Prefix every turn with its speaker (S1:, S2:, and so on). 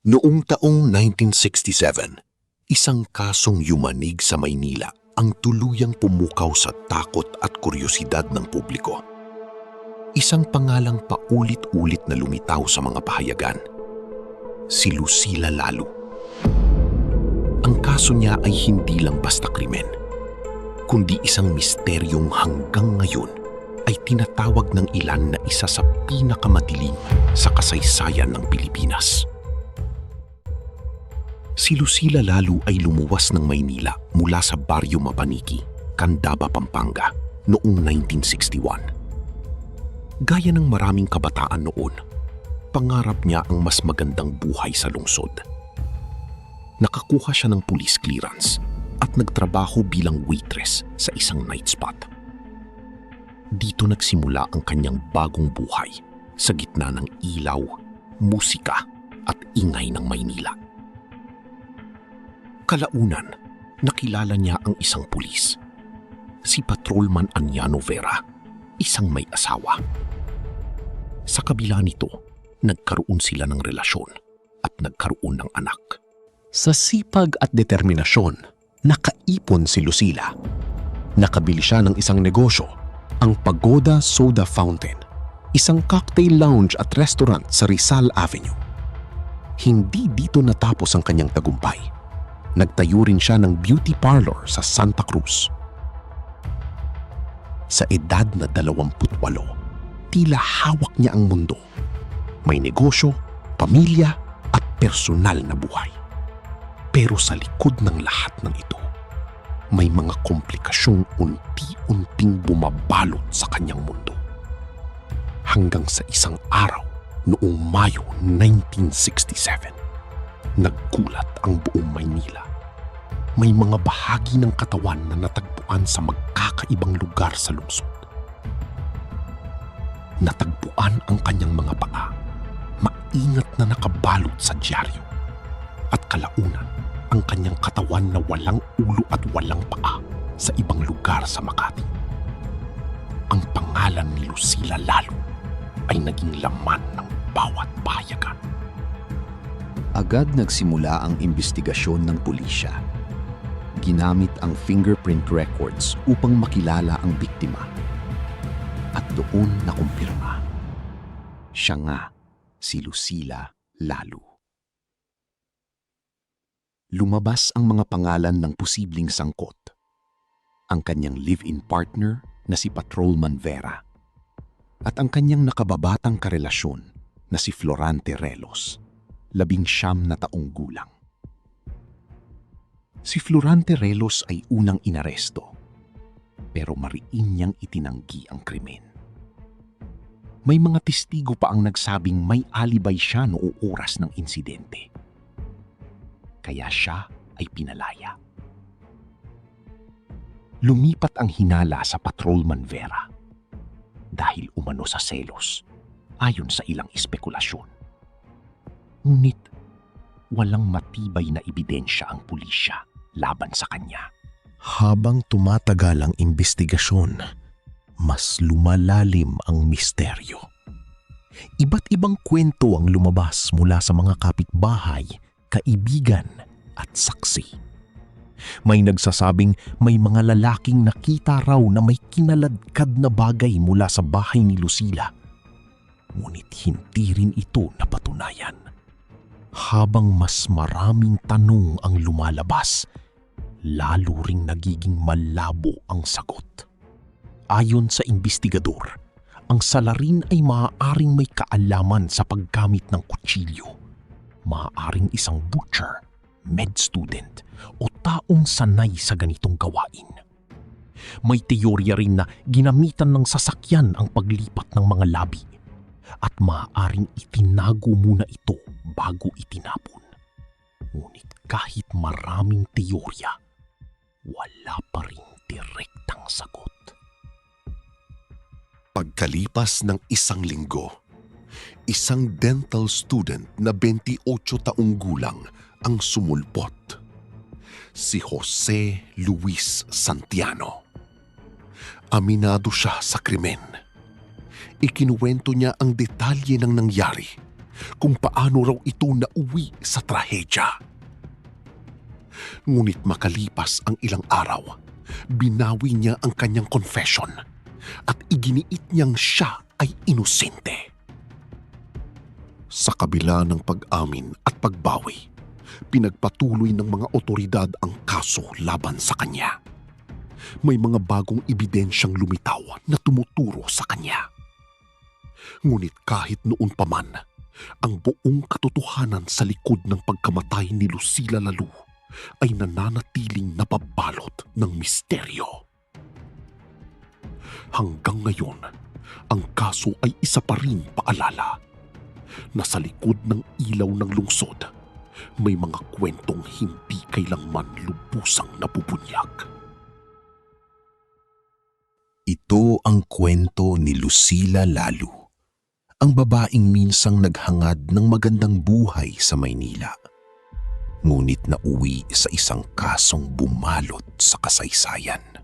S1: Noong taong 1967, isang kasong yumanig sa Maynila ang tuluyang pumukaw sa takot at kuryosidad ng publiko. Isang pangalang paulit-ulit na lumitaw sa mga pahayagan, si Lucila Lalu. Ang kaso niya ay hindi lang basta krimen, kundi isang misteryong hanggang ngayon ay tinatawag ng ilan na isa sa pinakamadilim sa kasaysayan ng Pilipinas. Si Lucila Lalu ay lumuwas ng Maynila mula sa Baryo Mapaniki, Candaba, Pampanga, noong 1961. Gaya ng maraming kabataan noon, pangarap niya ang mas magandang buhay sa lungsod. Nakakuha siya ng police clearance at nagtrabaho bilang waitress sa isang night spot. Dito nagsimula ang kanyang bagong buhay sa gitna ng ilaw, musika at ingay ng Maynila. Kalaunan, nakilala niya ang isang pulis, si Patrolman Aniano Vera, isang may asawa. Sa kabila nito, nagkaroon sila ng relasyon at nagkaroon ng anak.
S2: Sa sipag at determinasyon, nakaipon si Lucila. Nakabili siya ng isang negosyo, ang Pagoda Soda Fountain, isang cocktail lounge at restaurant sa Rizal Avenue. Hindi dito natapos ang kanyang tagumpay. Nagtayo rin siya ng beauty parlor sa Santa Cruz. Sa edad na 28, tila hawak niya ang mundo. May negosyo, pamilya at personal na buhay. Pero sa likod ng lahat ng ito, may mga komplikasyong unti-unting bumabalot sa kanyang mundo. Hanggang sa isang araw noong Mayo 1967, nagkulat ang buong Maynila. May mga bahagi ng katawan na natagpuan sa magkakaibang lugar sa lungsod. Natagpuan ang kanyang mga paa, maingat na nakabalot sa dyaryo. At kalaunan, ang kanyang katawan na walang ulo at walang paa sa ibang lugar sa Makati. Ang pangalan ni Lucila Lalu ay naging laman ng bawat pahayagan.
S3: Agad nagsimula ang imbestigasyon ng pulisya. Ginamit ang fingerprint records upang makilala ang biktima. At doon nakumpirma, siya nga si Lucila Lalu. Lumabas ang mga pangalan ng posibleng sangkot. Ang kanyang live-in partner na si Patrolman Vera at ang kanyang nakababatang karelasyon na si Florante Relos, 19 na taong gulang. Si Florante Relos ay unang inaresto, pero mariin niyang itinanggi ang krimen. May mga testigo pa ang nagsabing may alibay siya noong oras ng insidente. Kaya siya ay pinalaya. Lumipat ang hinala sa Patrolman Vera dahil umano sa selos, ayon sa ilang espekulasyon. Ngunit walang matibay na ebidensya ang pulisya laban sa kanya.
S1: Habang tumatagal ang imbestigasyon, mas lumalalim ang misteryo. Iba't ibang kwento ang lumabas mula sa mga kapitbahay, kaibigan at saksi. May nagsasabing may mga lalaking nakita raw na may kinaladkad na bagay mula sa bahay ni Lucila. Ngunit hindi rin ito napatunayan. Habang mas maraming tanong ang lumalabas, lalo ring nagiging malabo ang sagot. Ayon sa investigador, ang salarin ay maaaring may kaalaman sa paggamit ng kutsilyo. Maaaring isang butcher, med student o taong sanay sa ganitong gawain. May teorya rin na ginamitan ng sasakyan ang paglipat ng mga labi at maaaring itinago muna ito bago itinapon. Ngunit kahit maraming teorya, wala pa rin direktang sagot. Pagkalipas ng isang linggo, isang dental student na 28 taong gulang ang sumulpot. Si Jose Luis Santiano. Aminado siya sa krimen. Ikinuwento niya ang detalye ng nangyari
S2: kung paano raw ito nauwi sa trahedya. Ngunit makalipas ang ilang araw, binawi niya ang kanyang confession at iginiit niyang siya ay inosente. Sa kabila ng pag-amin at pagbawi, pinagpatuloy ng mga otoridad ang kaso laban sa kanya. May mga bagong ebidensyang lumitaw na tumuturo sa kanya. Ngunit kahit noon pa man, ang buong katotohanan sa likod ng pagkamatay ni Lucila Lalu ay nananatiling napabalot ng misteryo. Hanggang ngayon, ang kaso ay isa pa rin paalala na sa likod ng ilaw ng lungsod, may mga kwentong hindi kailanman lubusang nabubunyag.
S1: Ito ang kwento ni Lucila Lalu, ang babaeng minsang naghangad ng magandang buhay sa Maynila. Ngunit nauwi sa isang kasong bumalot sa kasaysayan.